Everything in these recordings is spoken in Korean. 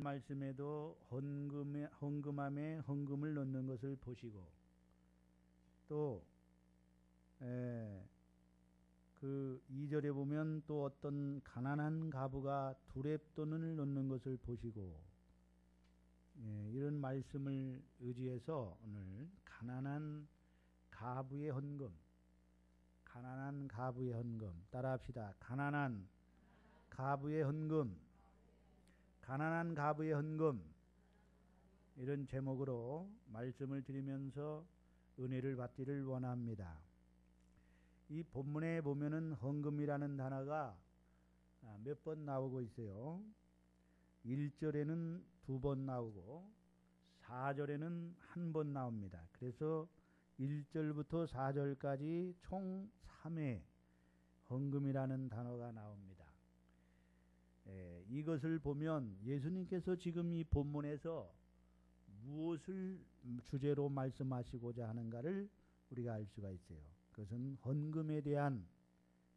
말씀에도 헌금함에 헌금을 넣는 것을 보시고 또 그 2절에 보면 또 어떤 가난한 가부가 두렙돈을 넣는 것을 보시고 이런 말씀을 의지해서 오늘 가난한 가부의 헌금 따라합시다. 가난한 가부의 헌금 이런 제목으로 말씀을 드리면서 은혜를 받기를 원합니다. 이 본문에 보면은 헌금이라는 단어가 몇 번 나오고 있어요. 1절에는 2번 나오고 4절에는 1번 나옵니다. 그래서 1절부터 4절까지 총 3회 헌금이라는 단어가 나옵니다. 이것을 보면 예수님께서 지금 이 본문에서 무엇을 주제로 말씀하시고자 하는가를 우리가 알 수가 있어요. 그것은 헌금에 대한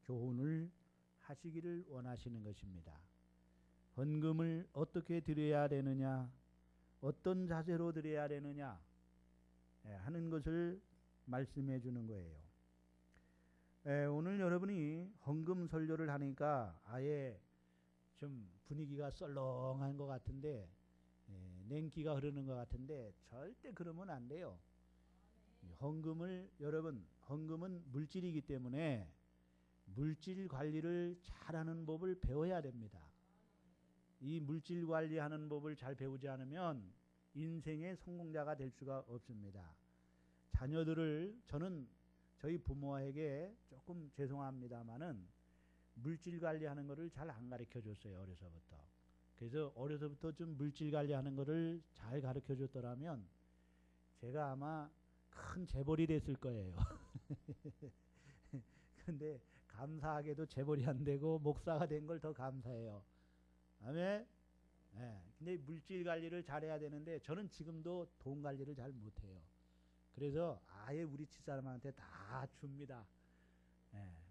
교훈을 하시기를 원하시는 것입니다. 헌금을 어떻게 드려야 되느냐, 어떤 자세로 드려야 되느냐 하는 것을 말씀해 주는 거예요. 오늘 여러분이 헌금 설교를 하니까 아예 좀 분위기가 썰렁한 것 같은데 냉기가 흐르는 것 같은데 절대 그러면 안 돼요. 헌금은 물질이기 때문에 물질 관리를 잘하는 법을 배워야 됩니다. 이 물질 관리하는 법을 잘 배우지 않으면 인생의 성공자가 될 수가 없습니다. 저는 저희 부모에게 조금 죄송합니다마는 물질 관리하는 것을 잘 안 가르쳐 줬어요. 어려서부터. 그래서 어려서부터 좀 물질 관리하는 것을 잘 가르쳐 줬더라면 제가 아마 큰 재벌이 됐을 거예요. 근데 감사하게도 재벌이 안 되고 목사가 된 걸 더 감사해요. 아멘. 근데 물질 관리를 잘해야 되는데 저는 지금도 돈 관리를 잘 못해요. 그래서 아예 우리 집사람한테 다 줍니다.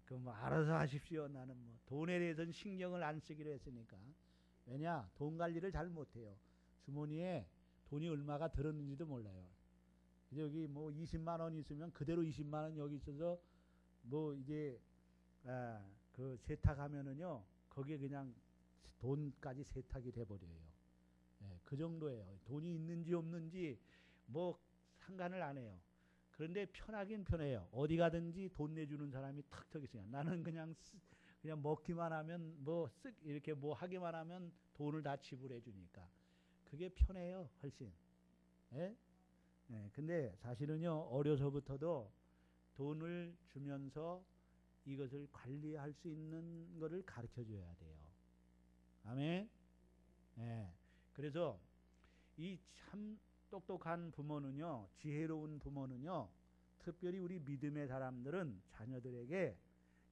그 뭐 알아서 하십시오. 나는 뭐 돈에 대해서는 신경을 안 쓰기로 했으니까. 왜냐? 돈 관리를 잘 못해요. 주머니에 돈이 얼마가 들었는지도 몰라요. 여기 뭐 20만 원 있으면 그대로 20만 원 여기 있어서 뭐 이게 그 세탁하면은요 거기에 그냥 돈까지 세탁이 돼버려요. 그 정도예요. 돈이 있는지 없는지 뭐 상관을 안 해요. 그런데 편하긴 편해요. 어디 가든지 돈 내주는 사람이 탁 있어요. 나는 그냥 먹기만 하면 뭐 쓱 이렇게 뭐 하기만 하면 돈을 다 지불해 주니까 그게 편해요. 훨씬. 근데 사실은요 어려서부터도 돈을 주면서 이것을 관리할 수 있는 것을 가르쳐 줘야 돼요. 아멘. 그래서 이 참 똑똑한 부모는요, 지혜로운 부모는요, 특별히 우리 믿음의 사람들은 자녀들에게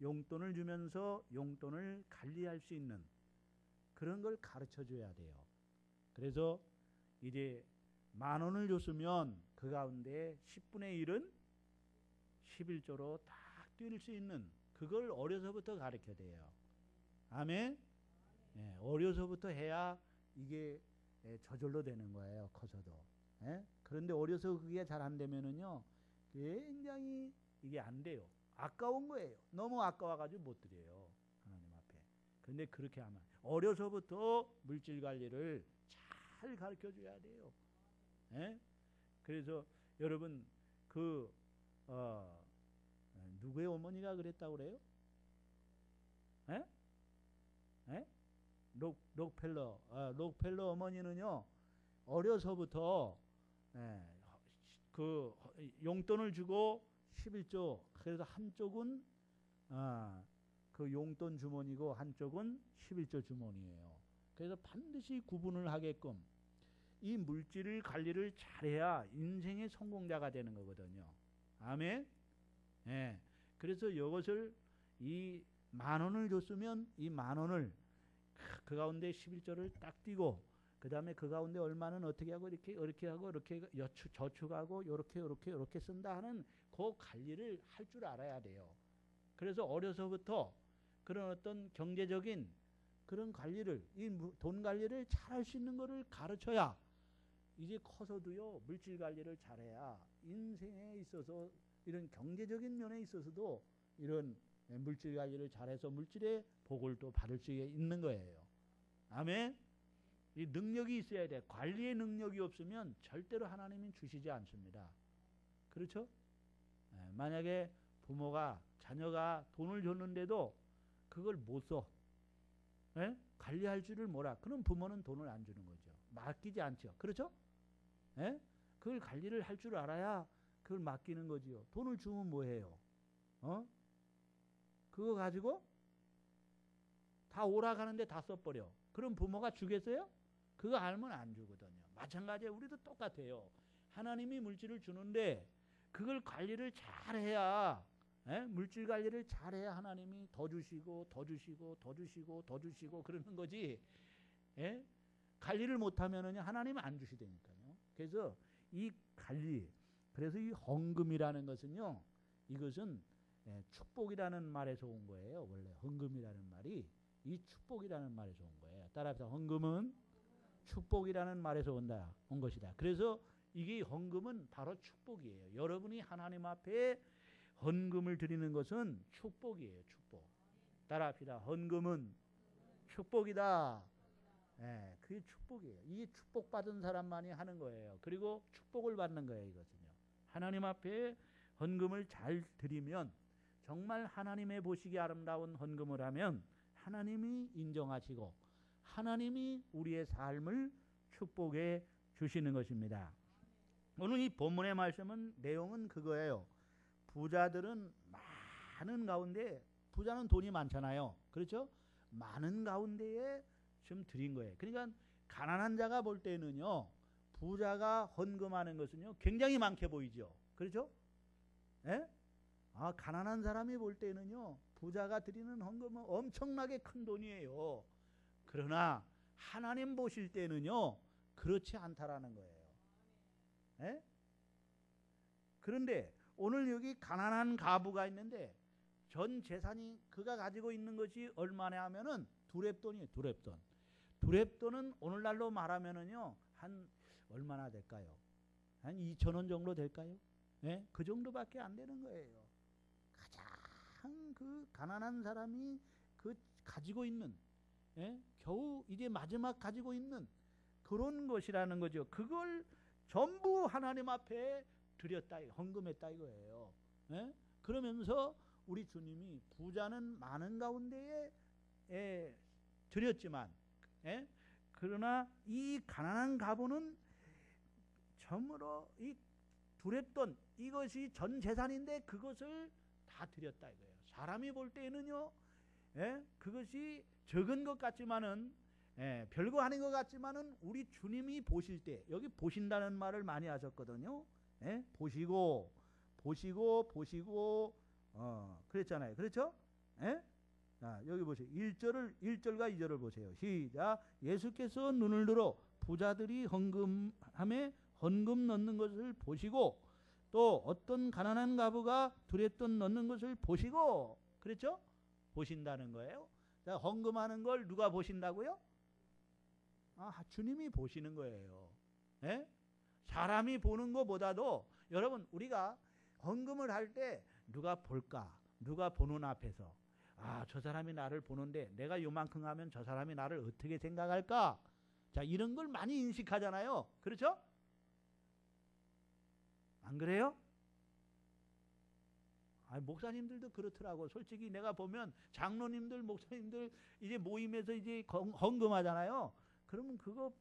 용돈을 주면서 용돈을 관리할 수 있는 그런 걸 가르쳐 줘야 돼요. 그래서 이제 10,000원을 줬으면 그 가운데 10분의 1은 11조로 딱 뛸 수 있는 그걸 어려서부터 가르쳐야 돼요. 아멘. 어려서부터 해야 이게 저절로 되는 거예요. 커서도. 그런데 어려서 그게 잘 안 되면은요, 굉장히 이게 안 돼요. 아까운 거예요. 너무 아까워가지고 못 드려요. 하나님 앞에. 그런데 그렇게 하면 어려서부터 물질 관리를 잘 가르쳐 줘야 돼요. 그래서 여러분 누구의 어머니가 그랬다고 그래요? 록펠러 어머니는요 어려서부터 그 용돈을 주고 11조 그래서 한쪽은 그 용돈 주머니고 한쪽은 11조 주머니예요. 그래서 반드시 구분을 하게끔 이 물질 관리를 잘해야 인생의 성공자가 되는 거거든요. 아멘. 그래서 이것을 이 10,000원을 줬으면 이 10,000원을 그 가운데 11조를 딱 띄고 그 다음에 그 가운데 얼마는 어떻게 하고 이렇게 하고 이렇게 저축하고 이렇게 쓴다 하는 그 관리를 할 줄 알아야 돼요. 그래서 어려서부터 그런 어떤 경제적인 그런 관리를, 이 돈 관리를 잘 할 수 있는 거를 가르쳐야 이제 커서도요, 물질 관리를 잘해야 인생에 있어서 이런 경제적인 면에 있어서도 이런 물질 관리를 잘해서 물질의 복을 또 받을 수 있는 거예요. 아멘. 이 능력이 있어야 돼. 관리의 능력이 없으면 절대로 하나님이 주시지 않습니다. 그렇죠? 만약에 부모가 자녀가 돈을 줬는데도 그걸 못 써. 관리할 줄을 몰라. 그럼 부모는 돈을 안 주는 거죠. 맡기지 않죠. 그렇죠? 그걸 관리를 할 줄 알아야 그걸 맡기는 거지요. 돈을 주면 뭐해요? 그거 가지고 다 오락하는데 다 써버려. 그럼 부모가 주겠어요? 그거 알면 안 주거든요. 마찬가지에 우리도 똑같아요. 하나님이 물질을 주는데 그걸 관리를 잘해야, 물질 관리를 잘해야 하나님이 더 주시고 더 주시고 더 주시고 더 주시고 그러는 거지. 관리를 못하면은 하나님은 안 주시다니까요. 그래서 이 관리, 그래서 이 헌금이라는 것은요, 이것은 축복이라는 말에서 온 거예요. 원래 헌금이라는 말이 이 축복이라는 말에서 온 거예요. 따라서 헌금은 축복이라는 말에서 온 것이다. 그래서 이게 헌금은 바로 축복이에요. 여러분이 하나님 앞에 헌금을 드리는 것은 축복이에요. 축복. 따라합시다. 헌금은 축복이다. 그게 축복이에요. 이게 축복받은 사람만이 하는 거예요. 그리고 축복을 받는 거예요. 이것은요. 하나님 앞에 헌금을 잘 드리면, 정말 하나님의 보시기에 아름다운 헌금을 하면 하나님이 인정하시고 하나님이 우리의 삶을 축복해 주시는 것입니다. 오늘 이 본문의 말씀은, 내용은 그거예요. 부자들은 많은 가운데, 부자는 돈이 많잖아요. 그렇죠? 많은 가운데에 좀 드린 거예요. 그러니까 가난한 자가 볼 때는요, 부자가 헌금하는 것은요, 굉장히 많게 보이죠. 그렇죠? 가난한 사람이 볼 때는요, 부자가 드리는 헌금은 엄청나게 큰 돈이에요. 그러나 하나님 보실 때는요, 그렇지 않다라는 거예요. 그런데 오늘 여기 가난한 과부가 있는데 전 재산이 그가 가지고 있는 것이 얼마나 하면은 두렙돈이에요. 두렙돈. 두렙돈은 오늘날로 말하면은요, 한 얼마나 될까요? 한 2,000원 정도 될까요? 그 정도밖에 안 되는 거예요. 가장 그 가난한 사람이 그 가지고 있는, 겨우 이제 마지막 가지고 있는 그런 것이라는 거죠. 그걸 전부 하나님 앞에 드렸다, 헌금했다 이거예요. 그러면서 우리 주님이 부자는 많은 가운데에 드렸지만, 그러나 이 가난한 가부는 전부로 이 두렙돈, 이것이 전 재산인데 그것을 다 드렸다 이거예요. 사람이 볼 때는요, 그것이 적은 것 같지만은, 별거 아닌 것 같지만은 우리 주님이 보실 때, 여기 보신다는 말을 많이 하셨거든요. 보시고 그랬잖아요. 그렇죠? 자, 여기 보세요. 1절과 2절을 보세요. 시작. 예수께서 눈을 들어 부자들이 헌금함에 헌금 넣는 것을 보시고, 또 어떤 가난한 과부가 두렙돈 넣는 것을 보시고, 그렇죠? 보신다는 거예요. 자, 헌금하는 걸 누가 보신다고요? 주님이 보시는 거예요. 사람이 보는 것보다도, 여러분, 우리가 헌금을 할 때 누가 볼까? 누가 보는 앞에서, 저 사람이 나를 보는데 내가 요만큼 하면 저 사람이 나를 어떻게 생각할까? 자, 이런 걸 많이 인식하잖아요. 그렇죠? 안 그래요? 목사님들도 그렇더라고. 솔직히 내가 보면 장로님들, 목사님들 이제 모임에서 이제 헌금하잖아요. 그러면 그거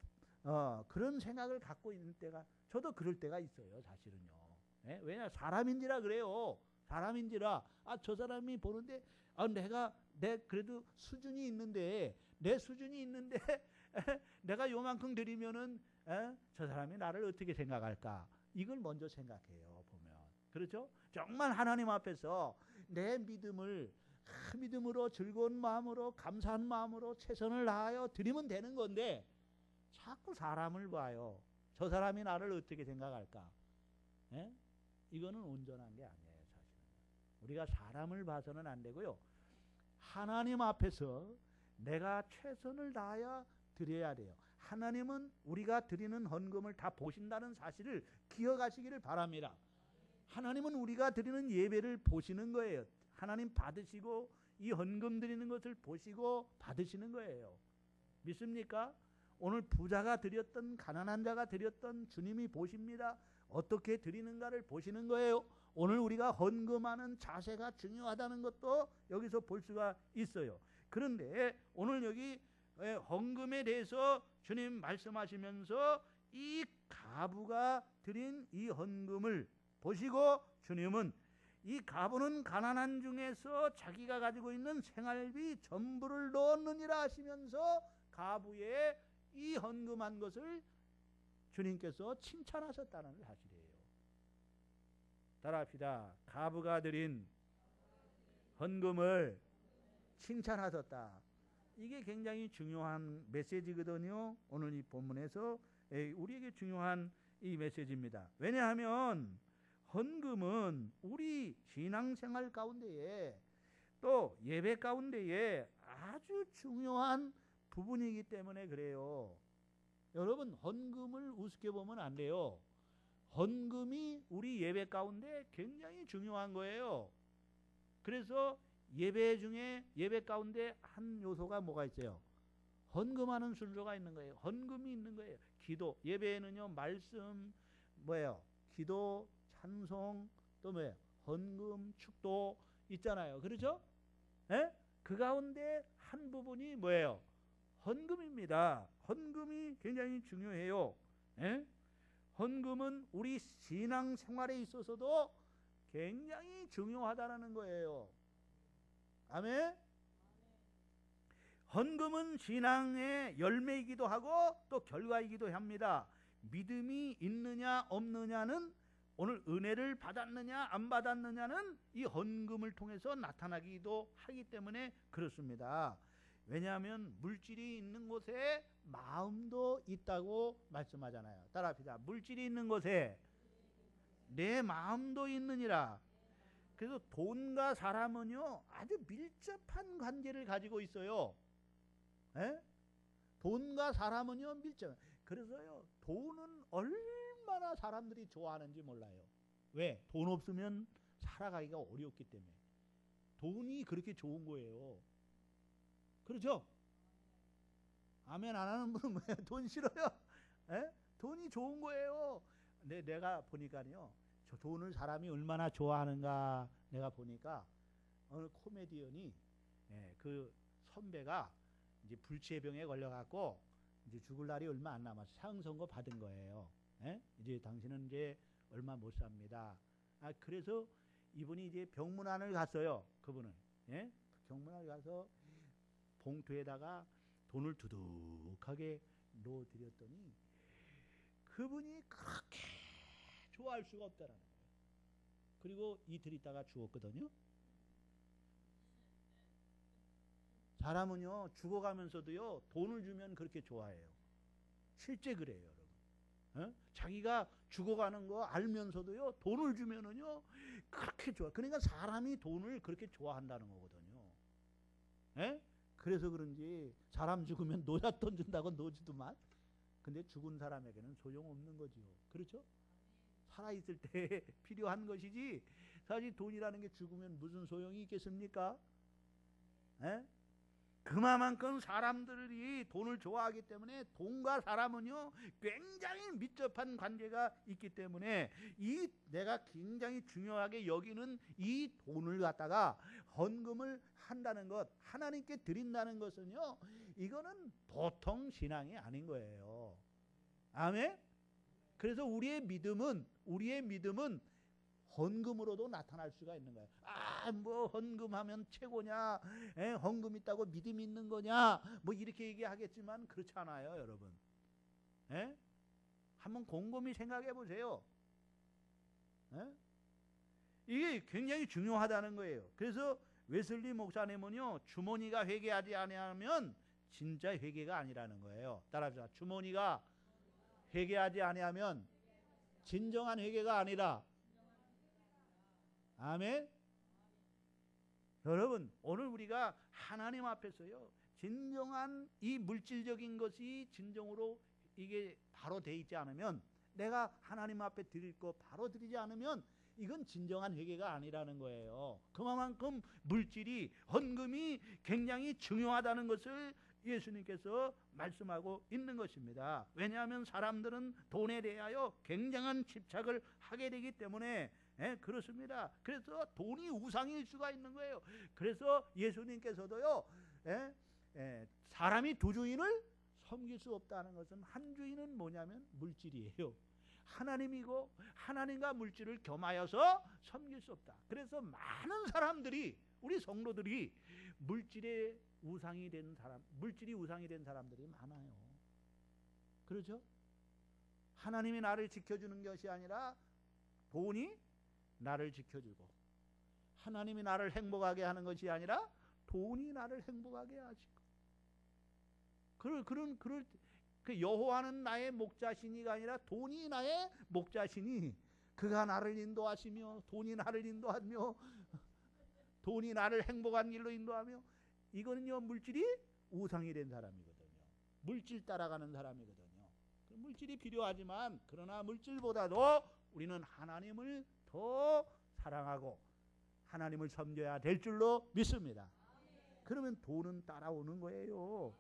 그런 생각을 갖고 있는 때가, 저도 그럴 때가 있어요, 사실은요. 왜냐, 사람인지라 그래요. 사람인지라, 저 사람이 보는데, 내 그래도 수준이 있는데, 내 수준이 있는데 내가 요만큼 드리면은 저 사람이 나를 어떻게 생각할까? 이걸 먼저 생각해요, 보면. 그렇죠? 정말 하나님 앞에서 내 믿음으로 즐거운 마음으로 감사한 마음으로 최선을 다하여 드리면 되는 건데, 자꾸 사람을 봐요. 저 사람이 나를 어떻게 생각할까? 이거는 온전한 게 아니에요, 사실은. 우리가 사람을 봐서는 안 되고요. 하나님 앞에서 내가 최선을 다하여 드려야 돼요. 하나님은 우리가 드리는 헌금을 다 보신다는 사실을 기억하시기를 바랍니다. 하나님은 우리가 드리는 예배를 보시는 거예요. 하나님 받으시고 이 헌금 드리는 것을 보시고 받으시는 거예요. 믿습니까? 오늘 부자가 드렸던 가난한 자가 드렸던 주님이 보십니다. 어떻게 드리는가를 보시는 거예요. 오늘 우리가 헌금하는 자세가 중요하다는 것도 여기서 볼 수가 있어요. 그런데 오늘 여기 헌금에 대해서 주님 말씀하시면서 이 과부가 드린 이 헌금을 보시고 주님은 이 과부는 가난한 중에서 자기가 가지고 있는 생활비 전부를 넣었느니라 하시면서 과부의 이 헌금한 것을 주님께서 칭찬하셨다는 사실이에요. 따라합시다. 과부가 드린 헌금을 칭찬하셨다. 이게 굉장히 중요한 메시지거든요. 오늘 이 본문에서 우리에게 중요한 이 메시지입니다. 왜냐하면 헌금은 우리 신앙생활 가운데에 또 예배 가운데에 아주 중요한 부분이기 때문에 그래요. 여러분 헌금을 우습게 보면 안 돼요. 헌금이 우리 예배 가운데 굉장히 중요한 거예요. 그래서 예배 중에 예배 가운데 한 요소가 뭐가 있어요? 헌금하는 순서가 있는 거예요. 헌금이 있는 거예요. 기도 예배에는요 말씀 뭐예요? 기도 찬송 또 뭐예요? 헌금 축도 있잖아요. 그렇죠? 예? 그 가운데 한 부분이 뭐예요? 헌금입니다. 헌금이 굉장히 중요해요. 예? 헌금은 우리 신앙생활에 있어서도 굉장히 중요하다는 거예요. 아멘. 헌금은 신앙의 열매이기도 하고 또 결과이기도 합니다. 믿음이 있느냐 없느냐는 오늘 은혜를 받았느냐 안 받았느냐는 이 헌금을 통해서 나타나기도 하기 때문에 그렇습니다. 왜냐하면 물질이 있는 곳에 마음도 있다고 말씀하잖아요. 따라합시다. 물질이 있는 곳에 내 마음도 있느니라. 그래서 돈과 사람은요 아주 밀접한 관계를 가지고 있어요. 에? 돈과 사람은요 밀접. 그래서요 돈은 얼마나 사람들이 좋아하는지 몰라요. 왜? 돈 없으면 살아가기가 어렵기 때문에. 돈이 그렇게 좋은 거예요. 그렇죠? 아멘 안 하는 분은 뭐예요? 돈 싫어요? 에? 돈이 좋은 거예요. 내가 보니까요 저 돈을 사람이 얼마나 좋아하는가 내가 보니까 어느 코미디언이 그 선배가 이제 불치병에 걸려갖고 이제 죽을 날이 얼마 안 남아서 사형 선고 받은 거예요. 이제 당신은 이제 얼마 못 삽니다. 그래서 이분이 이제 병문안을 갔어요. 그분은 병문안을 가서 봉투에다가 돈을 두둑하게 넣어드렸더니 그분이 그렇게 좋아할 수가 없다라는 거예요. 그리고 이틀 있다가 죽었거든요. 사람은요 죽어가면서도요 돈을 주면 그렇게 좋아해요. 실제 그래요, 여러분. 자기가 죽어가는 거 알면서도요 돈을 주면은요 그렇게 좋아. 그러니까 사람이 돈을 그렇게 좋아한다는 거거든요. 그래서 그런지 사람 죽으면 노잣돈 준다고 노지도만. 근데 죽은 사람에게는 소용없는 거지요. 그렇죠? 살아있을 때 필요한 것이지 사실 돈이라는 게 죽으면 무슨 소용이 있겠습니까? 그만큼 사람들이 돈을 좋아하기 때문에 돈과 사람은요 굉장히 밀접한 관계가 있기 때문에 이 내가 굉장히 중요하게 여기는 이 돈을 갖다가 헌금을 한다는 것, 하나님께 드린다는 것은요 이거는 보통 신앙이 아닌 거예요. 아멘. 그래서 우리의 믿음은 헌금으로도 나타날 수가 있는 거예요. 뭐 헌금하면 최고냐, 헌금 있다고 믿음 있는 거냐, 뭐 이렇게 얘기하겠지만 그렇지 않아요, 여러분. 한번 곰곰이 생각해 보세요. 이게 굉장히 중요하다는 거예요. 그래서 웨슬리 목사님은요, 주머니가 회개하지 아니하면 진짜 회개가 아니라는 거예요. 따라합시다. 주머니가 회개하지 아니하면 진정한 회개가 아니라. 아멘. 여러분 오늘 우리가 하나님 앞에서요 진정한 이 물질적인 것이 진정으로 이게 바로 돼 있지 않으면, 내가 하나님 앞에 드릴 거 바로 드리지 않으면 이건 진정한 회개가 아니라는 거예요. 그만큼 물질이, 헌금이 굉장히 중요하다는 것을 예수님께서 말씀하고 있는 것입니다. 왜냐하면 사람들은 돈에 대하여 굉장한 집착을 하게 되기 때문에, 그렇습니다. 그래서 돈이 우상일 수가 있는 거예요. 그래서 예수님께서도요, 사람이 두 주인을 섬길 수 없다는 것은, 한 주인은 뭐냐면 물질이에요. 하나님이고 하나님과 물질을 겸하여서 섬길 수 없다. 그래서 많은 사람들이, 우리 성도들이 물질의 우상이 된 사람, 물질이 우상이 된 사람들이 많아요. 그렇죠? 하나님이 나를 지켜주는 것이 아니라 돈이 나를 지켜주고, 하나님이 나를 행복하게 하는 것이 아니라 돈이 나를 행복하게 하시고, 그 여호와는 나의 목자시니가 아니라 돈이 나의 목자시니 그가 나를 인도하시며, 돈이 나를 인도하며, 돈이 나를 행복한 길로 인도하며, 이거는요 물질이 우상이 된 사람이거든요. 물질 따라가는 사람이거든요. 물질이 필요하지만, 그러나 물질보다도 우리는 하나님을 더 사랑하고 하나님을 섬겨야 될 줄로 믿습니다. 그러면 돈은 따라오는 거예요.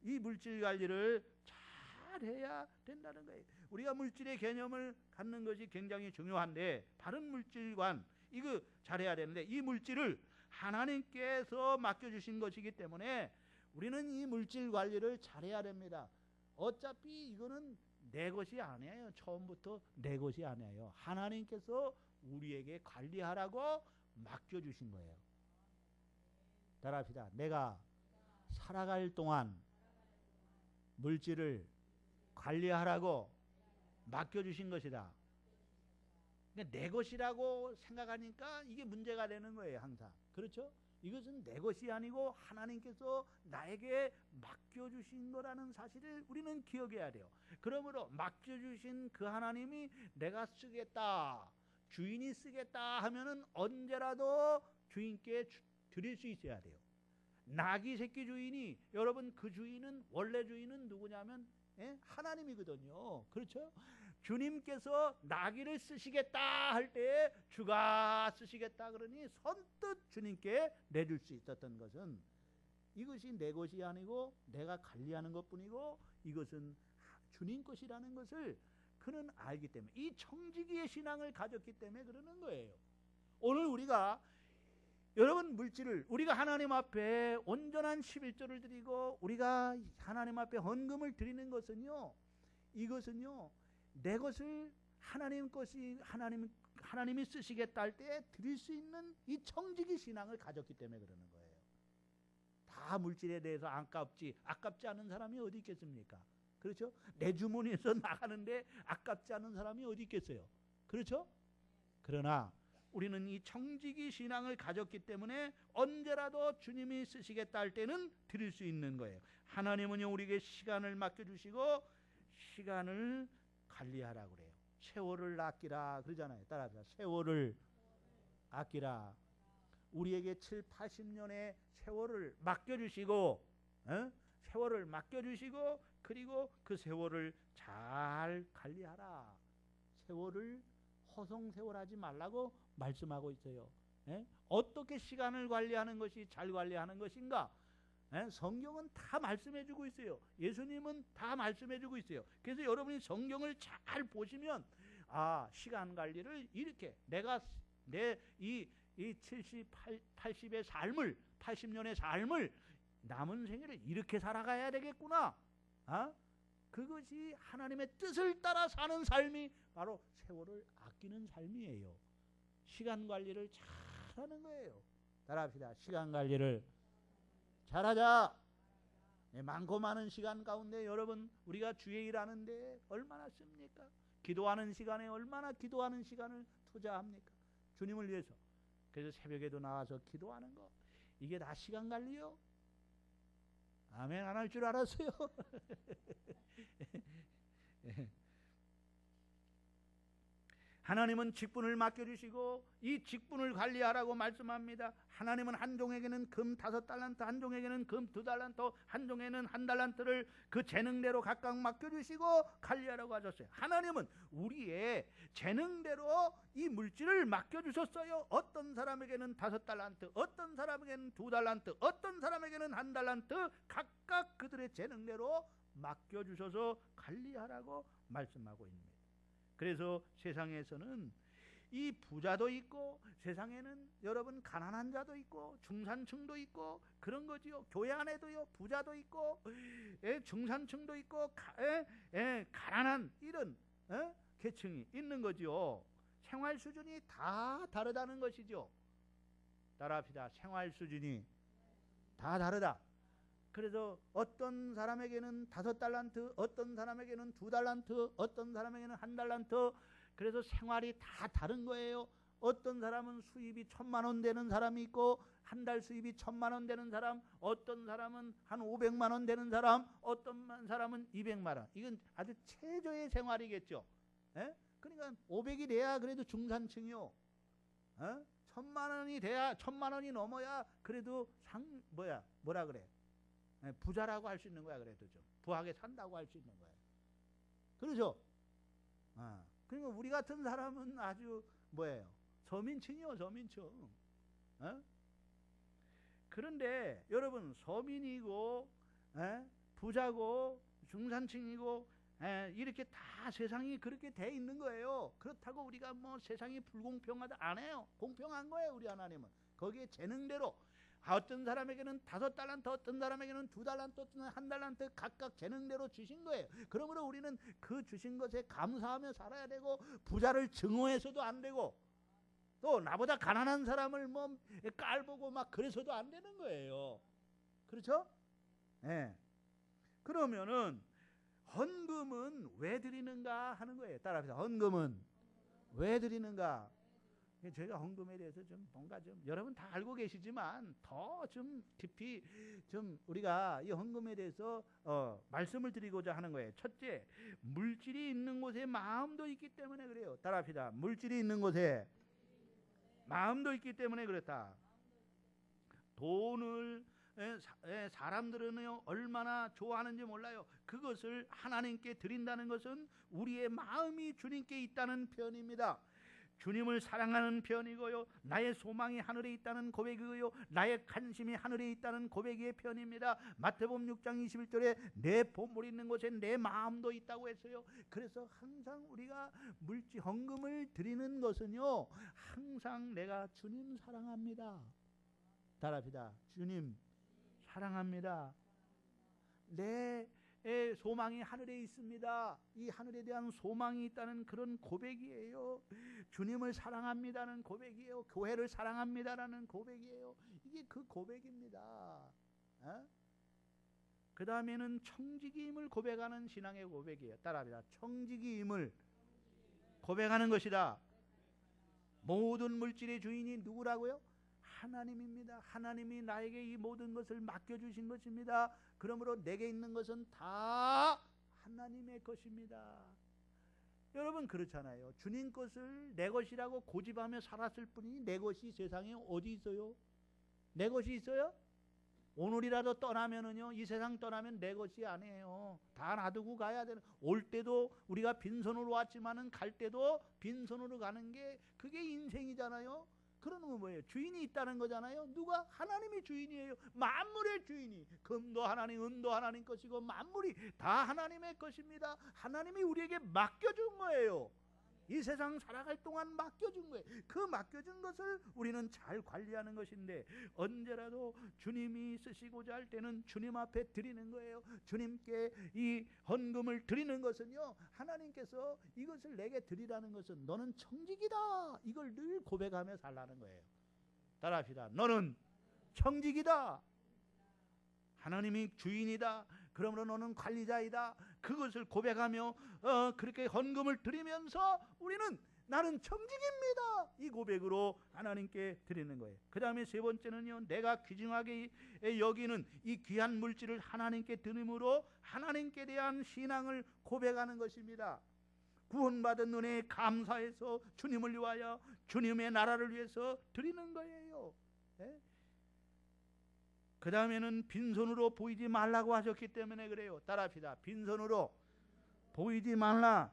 이 물질 관리를 잘 해야 된다는 거예요. 우리가 물질의 개념을 갖는 것이 굉장히 중요한데, 바른 물질관, 이거 잘해야 되는데, 이 물질을 하나님께서 맡겨주신 것이기 때문에 우리는 이 물질 관리를 잘해야 됩니다. 어차피 이거는 내 것이 아니에요. 처음부터 내 것이 아니에요. 하나님께서 우리에게 관리하라고 맡겨주신 거예요. 따라합시다. 내가 살아갈 동안 물질을 관리하라고 맡겨주신 것이다. 그러니까 내 것이라고 생각하니까 이게 문제가 되는 거예요. 항상. 그렇죠? 이것은 내 것이 아니고 하나님께서 나에게 맡겨주신 거라는 사실을 우리는 기억해야 돼요. 그러므로 맡겨주신 그 하나님이 내가 쓰겠다, 주인이 쓰겠다 하면은 언제라도 주인께 드릴 수 있어야 돼요. 나귀 새끼 주인이, 여러분 그 주인은, 원래 주인은 누구냐면 하나님이거든요. 그렇죠? 주님께서 나귀를 쓰시겠다 할 때 주가 쓰시겠다 그러니 선뜻 주님께 내줄 수 있었던 것은, 이것이 내 것이 아니고 내가 관리하는 것뿐이고 이것은 주님 것이라는 것을 그는 알기 때문에, 이 청지기의 신앙을 가졌기 때문에 그러는 거예요. 오늘 우리가, 여러분 물질을, 우리가 하나님 앞에 온전한 11조를 드리고 우리가 하나님 앞에 헌금을 드리는 것은요, 이것은요 내 것을 하나님 것이, 하나님이 쓰시겠다 할 때 드릴 수 있는 이 청지기 신앙을 가졌기 때문에 그러는 거예요. 다 물질에 대해서 아깝지 않은 사람이 어디 있겠습니까? 그렇죠? 내 주머니에서 나가는데 아깝지 않은 사람이 어디 있겠어요? 그렇죠? 그러나 우리는 이 청지기 신앙을 가졌기 때문에 언제라도 주님이 쓰시겠다 할 때는 드릴 수 있는 거예요. 하나님은요 우리에게 시간을 맡겨주시고 시간을 관리하라고 그래요. 세월을 아끼라 그러잖아요. 따라합시다. 세월을 아끼라. 우리에게 7, 80년의 세월을 맡겨주시고, 세월을 맡겨주시고, 그리고 그 세월을 잘 관리하라. 세월을 허송세월하지 말라고 말씀하고 있어요. 어떻게 시간을 관리하는 것이 잘 관리하는 것인가? 성경은 다 말씀해주고 있어요. 예수님은 다 말씀해주고 있어요. 그래서 여러분이 성경을 잘 보시면, 아, 시간 관리를 이렇게, 내가 이 70, 80의 삶을, 80년의 삶을, 남은 생애를 이렇게 살아가야 되겠구나. 그것이 하나님의 뜻을 따라 사는 삶이 바로 세월을 아끼는 삶이에요. 시간 관리를 잘하는 거예요. 따라합시다. 시간 관리를 잘하자. 많고 많은 시간 가운데 여러분, 우리가 주의 일하는데 얼마나 씁니까? 기도하는 시간에 얼마나 기도하는 시간을 투자합니까? 주님을 위해서. 그래서 새벽에도 나와서 기도하는 거, 이게 다 시간 관리요? 아멘 안 할 줄 알았어요. 하나님은 직분을 맡겨주시고 이 직분을 관리하라고 말씀합니다. 하나님은 한 종에게는 금 5달란트, 한 종에게는 금 2달란트, 한 종에는 1달란트를 그 재능대로 각각 맡겨주시고 관리하라고 하셨어요. 하나님은 우리의 재능대로 이 물질을 맡겨주셨어요. 어떤 사람에게는 5달란트, 어떤 사람에게는 2달란트, 어떤 사람에게는 1달란트, 각각 그들의 재능대로 맡겨주셔서 관리하라고 말씀하고 있습니다. 그래서 세상에서는 이 부자도 있고, 세상에는 여러분 가난한 자도 있고 중산층도 있고 그런 거지요. 교회 안에도요 부자도 있고 중산층도 있고 가난한 이런 계층이 있는 거지요. 생활 수준이 다 다르다는 것이죠. 따라합시다. 생활 수준이 다 다르다. 그래서 어떤 사람에게는 5달란트, 어떤 사람에게는 2달란트, 어떤 사람에게는 1달란트. 그래서 생활이 다 다른 거예요. 어떤 사람은 수입이 1,000만 원 되는 사람이 있고, 한 달 수입이 1,000만 원 되는 사람, 어떤 사람은 한 500만 원 되는 사람, 어떤 사람은 200만 원. 이건 아주 최저의 생활이겠죠. 그러니까 500이 돼야 그래도 중산층이요. 1,000만 원이 돼야, 1,000만 원이 넘어야 그래도 뭐라 그래? 부자라고 할 수 있는 거야. 그래도 좀 부하게 산다고 할 수 있는 거야. 그렇죠? 그러니까 우리 같은 사람은 아주 뭐예요? 서민층이요, 서민층. 그런데 여러분 서민이고 부자고 중산층이고 이렇게 다 세상이 그렇게 돼 있는 거예요. 그렇다고 우리가 뭐 세상이 불공평하다 안 해요. 공평한 거예요. 우리 하나님은 거기에 재능대로 어떤 사람에게는 5달란트, 어떤 사람에게는 2달란트, 어떤 1달란트 각각 재능대로 주신 거예요. 그러므로 우리는 그 주신 것에 감사하며 살아야 되고, 부자를 증오해서도 안 되고, 또 나보다 가난한 사람을 뭐 깔보고 막 그래서도 안 되는 거예요. 그렇죠? 그러면은 헌금은 왜 드리는가 하는 거예요. 따라합시다. 헌금은 왜 드리는가? 저희가 헌금에 대해서 좀 뭔가 좀 여러분 다 알고 계시지만 더 좀 깊이 좀 우리가 이 헌금에 대해서 말씀을 드리고자 하는 거예요. 첫째, 물질이 있는 곳에 마음도 있기 때문에 그래요. 따라합시다. 물질이 있는 곳에 마음도 있기 때문에 그렇다. 돈을 사람들은요 얼마나 좋아하는지 몰라요. 그것을 하나님께 드린다는 것은 우리의 마음이 주님께 있다는 표현입니다. 주님을 사랑하는 표현이고요, 나의 소망이 하늘에 있다는 고백이고요, 나의 관심이 하늘에 있다는 고백의 표현입니다. 마태복음 6장 21절에 내 보물이 있는 곳에 내 마음도 있다고 했어요. 그래서 항상 우리가 물질 헌금을 드리는 것은요 항상 내가 주님 사랑합니다. 따라합시다. 주님 사랑합니다. 내 소망이 하늘에 있습니다. 이 하늘에 대한 소망이 있다는 그런 고백이에요. 주님을 사랑합니다는 고백이에요. 교회를 사랑합니다라는 고백이에요. 이게 그 고백입니다. 그 다음에는 청지기임을 고백하는 신앙의 고백이에요. 따라합니다. 청지기임을 고백하는 것이다. 모든 물질의 주인이 누구라고요? 하나님입니다. 하나님이 나에게 이 모든 것을 맡겨주신 것입니다. 그러므로 내게 있는 것은 다 하나님의 것입니다. 여러분 그렇잖아요. 주님 것을 내 것이라고 고집하며 살았을 뿐이니 내 것이 세상에 어디 있어요? 내 것이 있어요? 오늘이라도 떠나면은요, 이 세상 떠나면 내 것이 아니에요. 다 놔두고 가야 되는. 올 때도 우리가 빈손으로 왔지만은 갈 때도 빈손으로 가는 게 그게 인생이잖아요. 그러는 건 뭐예요? 주인이 있다는 거잖아요. 누가? 하나님이 주인이에요. 만물의 주인이. 금도 하나님, 은도 하나님 것이고 만물이 다 하나님의 것입니다. 하나님이 우리에게 맡겨준 거예요. 이 세상 살아갈 동안 맡겨준 거예요. 그 맡겨준 것을 우리는 잘 관리하는 것인데, 언제라도 주님이 쓰시고자 할 때는 주님 앞에 드리는 거예요. 주님께 이 헌금을 드리는 것은요, 하나님께서 이것을 내게 드리라는 것은 너는 청직이다, 이걸 늘 고백하며 살라는 거예요. 따라합시다. 너는 청직이다. 하나님이 주인이다. 그러므로 너는 관리자이다. 그것을 고백하며 그렇게 헌금을 드리면서 우리는 나는 청직입니다, 이 고백으로 하나님께 드리는 거예요. 그 다음에 세 번째는요, 내가 귀중하게 여기는 이 귀한 물질을 하나님께 드림으로 하나님께 대한 신앙을 고백하는 것입니다. 구원받은 은혜에 감사해서 주님을 위하여 주님의 나라를 위해서 드리는 거예요. 예? 그 다음에는 빈손으로 보이지 말라고 하셨기 때문에 그래요. 따라합시다. 빈손으로 보이지 말라.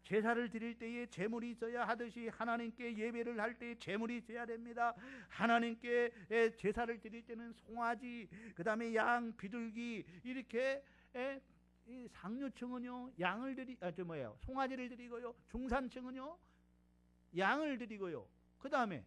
제사를 드릴 때에 제물이 있어야 하듯이 하나님께 예배를 할 때에 제물이 있어야 됩니다. 하나님께 제사를 드릴 때는 송아지, 그 다음에 양, 비둘기 이렇게 이 상류층은요 양을 송아지를 드리고요, 중산층은요 양을 드리고요, 그 다음에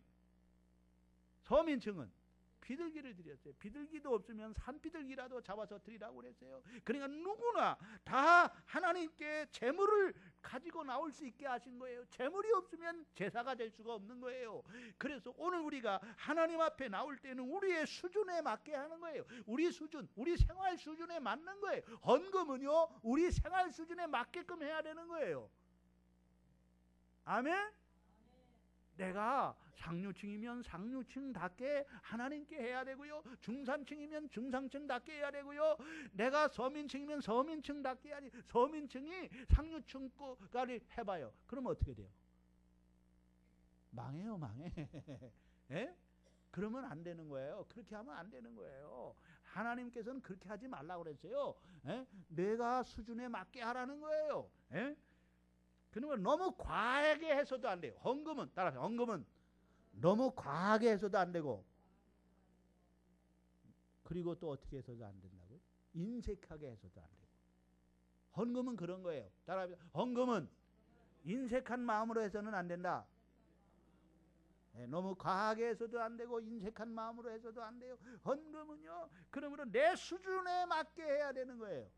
서민층은 비둘기를 드렸어요. 비둘기도 없으면 산비둘기라도 잡아서 드리라고 그랬어요. 그러니까 누구나 다 하나님께 제물을 가지고 나올 수 있게 하신 거예요. 제물이 없으면 제사가 될 수가 없는 거예요. 그래서 오늘 우리가 하나님 앞에 나올 때는 우리의 수준에 맞게 하는 거예요. 우리 수준, 우리 생활 수준에 맞는 거예요. 헌금은요 우리 생활 수준에 맞게끔 해야 되는 거예요. 아멘? 내가 상류층이면 상류층답게 하나님께 해야 되고요, 중산층이면 중산층답게 해야 되고요, 내가 서민층이면 서민층답게 해야지. 서민층이 상류층 거를 해봐요. 그러면 어떻게 돼요? 망해요, 망해. 예? 그러면 안 되는 거예요. 그렇게 하면 안 되는 거예요. 하나님께서는 그렇게 하지 말라고 그랬어요. 예? 내가 수준에 맞게 하라는 거예요. 예? 그러면 너무 과하게 해서도 안 돼요. 헌금은, 따라서 헌금은 너무 과하게 해서도 안 되고, 그리고 또 어떻게 해서도 안 된다고요? 인색하게 해서도 안 되고. 헌금은 그런 거예요. 따라서 헌금은 인색한 마음으로 해서는 안 된다. 네, 너무 과하게 해서도 안 되고 인색한 마음으로 해서도 안 돼요. 헌금은요 그러므로 내 수준에 맞게 해야 되는 거예요.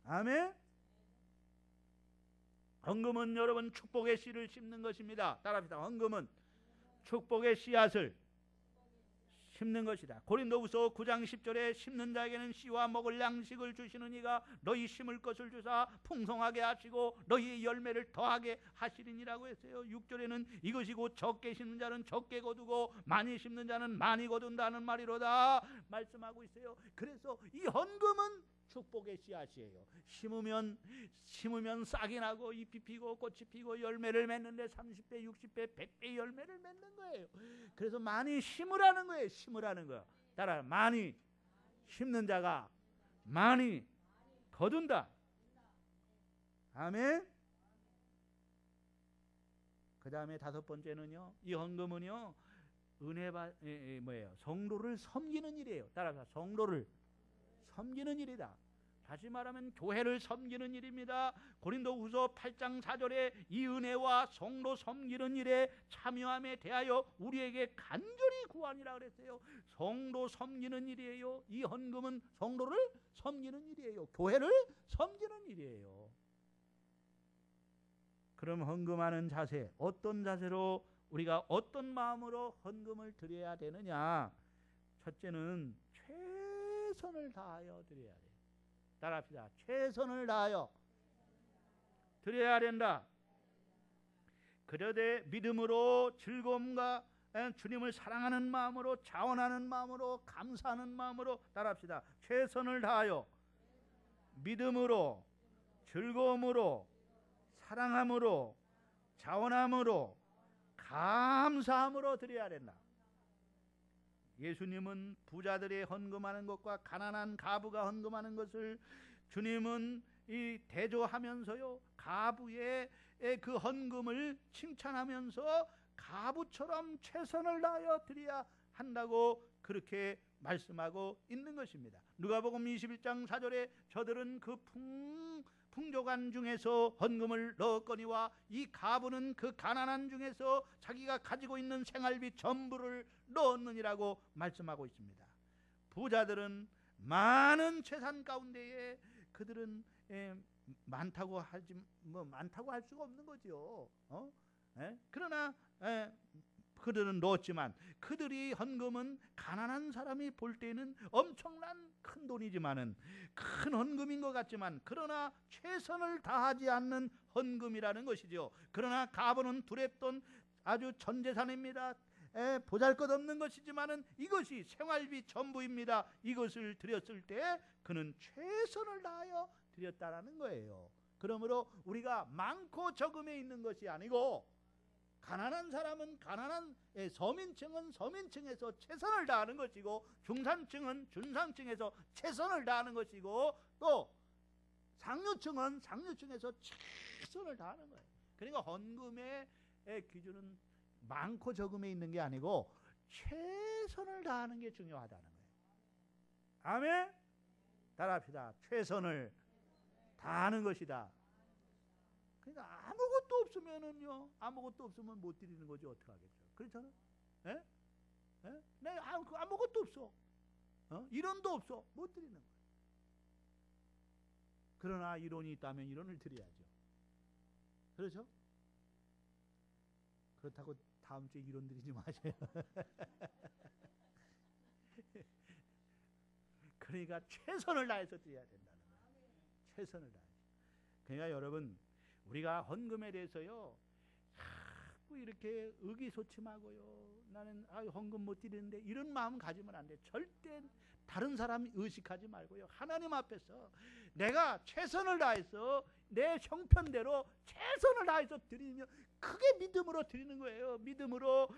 아멘. 헌금은 여러분 축복의 씨를 심는 것입니다. 따라합시다. 헌금은 축복의 씨앗을 심는 것이다. 고린도후서 9장 10절에 심는 자에게는 씨와 먹을 양식을 주시는 이가 너희 심을 것을 주사 풍성하게 하시고 너희의 열매를 더하게 하시리니라고 했어요. 6절에는 이것이 곧 적게 심는 자는 적게 거두고 많이 심는 자는 많이 거둔다는 말이로다 말씀하고 있어요. 그래서 이 헌금은 축복의 씨앗이에요. 심으면 싹이 나고 잎이 피고 꽃이 피고 열매를 맺는데 30배, 60배, 100배 열매를 맺는 거예요. 그래서 많이 심으라는 거예요. 심으라는 거. 따라 많이 심는 자가 많이 거둔다. 아멘. 그 다음에 5번째는요. 이 헌금은요. 성도를 섬기는 일이에요. 따라서 성도를 섬기는 일이다. 다시 말하면 교회를 섬기는 일입니다. 고린도후서 8장 4절에 이 은혜와 성도 섬기는 일에 참여함에 대하여 우리에게 간절히 구하니라 그랬어요. 성도 섬기는 일이에요. 이 헌금은 성도를 섬기는 일이에요. 교회를 섬기는 일이에요. 그럼 헌금하는 자세, 어떤 자세로 우리가 어떤 마음으로 헌금을 드려야 되느냐? 첫째는 최선을 다하여 드려야 돼요. 따라합시다. 최선을 다하여 드려야 된다. 그러되 믿음으로 즐거움과 주님을 사랑하는 마음으로, 자원하는 마음으로, 감사하는 마음으로, 따라합시다. 최선을 다하여 믿음으로, 즐거움으로, 사랑함으로, 자원함으로, 감사함으로 드려야 된다. 예수님은 부자들이 헌금하는 것과 가난한 가부가 헌금하는 것을 주님은 이 대조하면서요, 가부의 그 헌금을 칭찬하면서 가부처럼 최선을 다하여 드려야 한다고 그렇게 말씀하고 있는 것입니다. 누가복음 21장 4절에 저들은 그 풍족한 중에서 헌금을 넣었거니와 이 가부는 그 가난한 중에서 자기가 가지고 있는 생활비 전부를 넣었느니라고 말씀하고 있습니다. 부자들은 많은 재산 가운데에 그들은 많다고 할 수가 없는 거죠. 그러나 그들은 넣었지만 그들이 헌금은 가난한 사람이 볼 때는 엄청난 큰 돈이지만은 큰 헌금인 것 같지만 그러나 최선을 다하지 않는 헌금이라는 것이죠. 그러나 가부는 두렵던 아주 전 재산입니다. 보잘것없는 것이지만은 이것이 생활비 전부입니다. 이것을 드렸을 때 그는 최선을 다하여 드렸다라는 거예요. 그러므로 우리가 많고 적음에 있는 것이 아니고 가난한 사람은 가난한 서민층은 서민층에서 최선을 다하는 것이고 중산층은 중산층에서 최선을 다하는 것이고 또 상류층은 상류층에서 최선을 다하는 거예요. 그러니까 헌금의 기준은 많고 적음에 있는 게 아니고 최선을 다하는 게 중요하다는 거예요. 아멘. 따라합시다. 최선을 다하는 것이다. 그러니까 아무것도 없으면은요, 아무것도 없으면 못 드리는 거지 어떻게 하겠죠? 그렇잖아. 예? 예? 내가 아무것도 없어. 이론도 없어. 못 드리는 거예요. 그러나 이론이 있다면 이론을 드려야죠. 그렇죠? 그렇다고 다음 주에 이론 드리지 마세요. 그러니까 최선을 다해서 드려야 된다는 거예요. 최선을 다해서. 그러니까 여러분, 우리가 헌금에 대해서요, 자꾸 이렇게 의기소침하고요, 나는 헌금 못 드리는데 이런 마음 가지면 안 돼. 절대 다른 사람 의식하지 말고요, 하나님 앞에서 내가 최선을 다해서 내 형편대로 최선을 다해서 드리면 크게 믿음으로 드리는 거예요. 믿음으로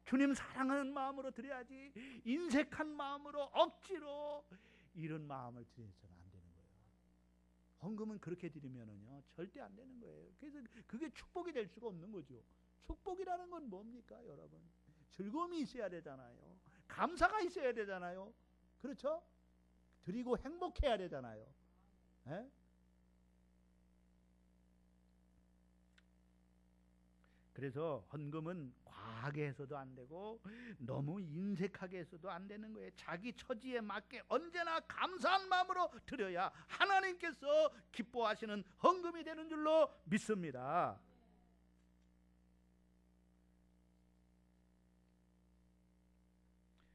주님 사랑하는 마음으로 드려야지, 인색한 마음으로 억지로 이런 마음을 드려서는 안 되는 거예요. 헌금은 그렇게 드리면은요 절대 안 되는 거예요. 그래서 그게 축복이 될 수가 없는 거죠. 축복이라는 건 뭡니까, 여러분? 즐거움이 있어야 되잖아요. 감사가 있어야 되잖아요. 그렇죠? 드리고 행복해야 되잖아요. 에? 그래서 헌금은 과하게 해서도 안 되고 너무 인색하게 해서도 안 되는 거예요. 자기 처지에 맞게 언제나 감사한 마음으로 드려야 하나님께서 기뻐하시는 헌금이 되는 줄로 믿습니다.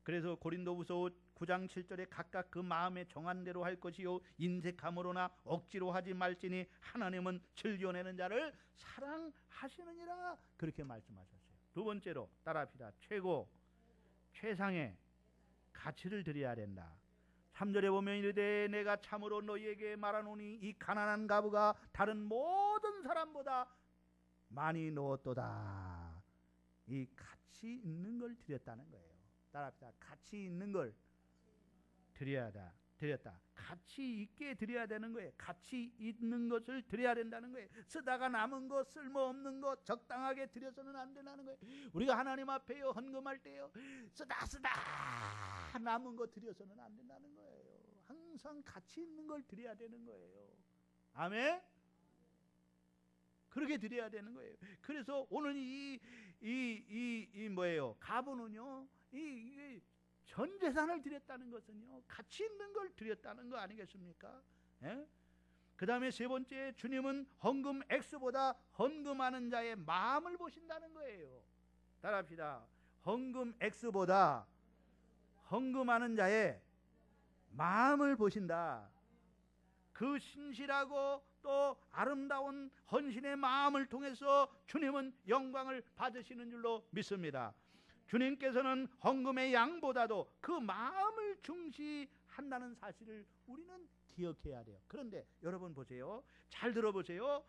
그래서 고린도후서 9장 7절에 각각 그 마음에 정한 대로 할 것이요 인색함으로나 억지로 하지 말지니 하나님은 즐겨내는 자를 사랑하시느니라, 그렇게 말씀하셨어요. 두 번째로 따라합시다. 최고 최상의 가치를 드려야 된다. 3절에 보면 이르되 내가 참으로 너희에게 말하노니 이 가난한 과부가 다른 모든 사람보다 많이 넣었도다. 이 가치 있는 걸 드렸다는 거예요. 따라합시다. 가치 있는 걸 드렸다. 가치 있게 드려야 되는 거예요. 가치 있는 것을 드려야 된다는 거예요. 쓰다가 남은 것, 쓸모없는 것 적당하게 드려서는 안 된다는 거예요. 우리가 하나님 앞에요 헌금할 때요 쓰다 남은 것 드려서는 안 된다는 거예요. 항상 가치 있는 걸 드려야 되는 거예요. 아멘. 그렇게 드려야 되는 거예요. 그래서 오늘 이 뭐예요? 가부는요, 이 전 재산을 드렸다는 것은요, 가치 있는 걸 드렸다는 거 아니겠습니까? 예? 그 다음에 세 번째, 주님은 헌금 액수보다 헌금하는 자의 마음을 보신다는 거예요. 따라합시다. 헌금 액수보다 헌금하는 자의 마음을 보신다. 그 신실하고 또 아름다운 헌신의 마음을 통해서 주님은 영광을 받으시는 줄로 믿습니다. 주님께서는 헌금의 양보다도 그 마음을 중시한다는 사실을 우리는 기억해야 돼요. 그런데 여러분 보세요. 잘 들어보세요.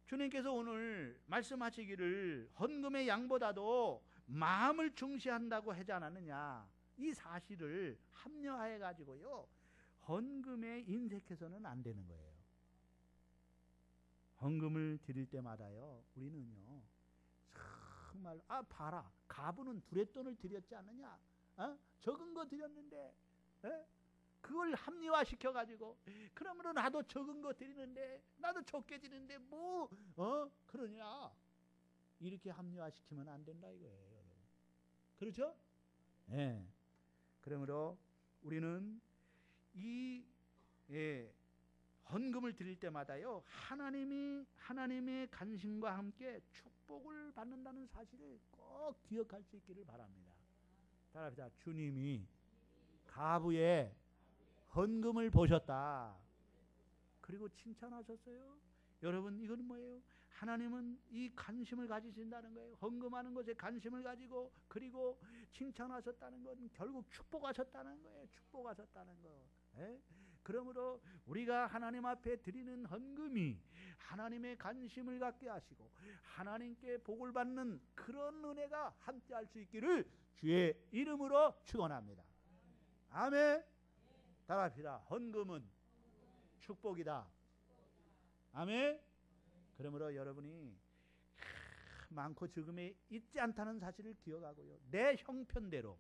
주님께서 오늘 말씀하시기를 헌금의 양보다도 마음을 중시한다고 하지 않았느냐, 이 사실을 합리화해 가지고요 헌금에 인색해서는 안 되는 거예요. 헌금을 드릴 때마다요 우리는요 정말 봐라, 가부는 두렛돈을 드렸지 않느냐, 적은 거 드렸는데 그걸 합리화 시켜가지고 그러므로 나도 적은 거 드리는데 나도 적게 드리는데 뭐 그러냐, 이렇게 합리화 시키면 안 된다 이거예요, 여러분. 그렇죠? 예. 그러므로 우리는 이 헌금을 드릴 때마다요 하나님의 관심과 함께 축복을 받는다는 사실을 꼭 기억할 수 있기를 바랍니다. 따라합시다. 주님이 가부의 헌금을 보셨다. 그리고 칭찬하셨어요. 여러분, 이건 뭐예요? 하나님은 이 관심을 가지신다는 거예요. 헌금하는 것에 관심을 가지고 그리고 칭찬하셨다는 건 결국 축복하셨다는 거예요. 축복하셨다는 거. 그러므로 우리가 하나님 앞에 드리는 헌금이 하나님의 관심을 갖게 하시고 하나님께 복을 받는 그런 은혜가 함께할 수 있기를 주의 이름으로 축원합니다. 아멘. 따라합시다. 헌금은 축복이다. 아멘. 그러므로 여러분이 많고 적음에 있지 않다는 사실을 기억하고요. 내 형편대로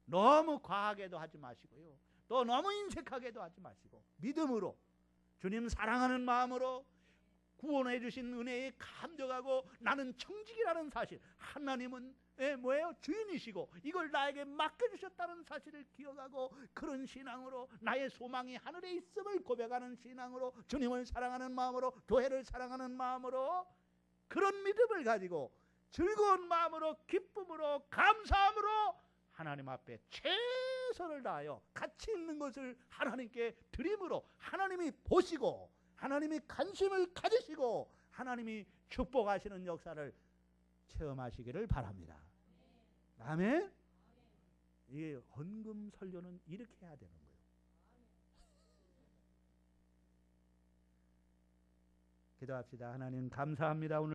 너무 과하게도 하지 마시고요. 또 너무 인색하게도 하지 마시고 믿음으로 주님 사랑하는 마음으로 구원해 주신 은혜에 감격하고 나는 청직이라는 사실, 하나님은 뭐예요? 주인이시고 이걸 나에게 맡겨주셨다는 사실을 기억하고 그런 신앙으로 나의 소망이 하늘에 있음을 고백하는 신앙으로 주님을 사랑하는 마음으로 교회를 사랑하는 마음으로 그런 믿음을 가지고 즐거운 마음으로 기쁨으로 감사함으로 하나님 앞에 최선을 다하여 가치 있는 것을 하나님께 드림으로 하나님이 보시고 하나님이 관심을 가지시고 하나님이 축복하시는 역사를 체험하시기를 바랍니다. 아멘. 이 헌금 설교는 이렇게 해야 되는 거예요. 기도합시다. 하나님 감사합니다. 오늘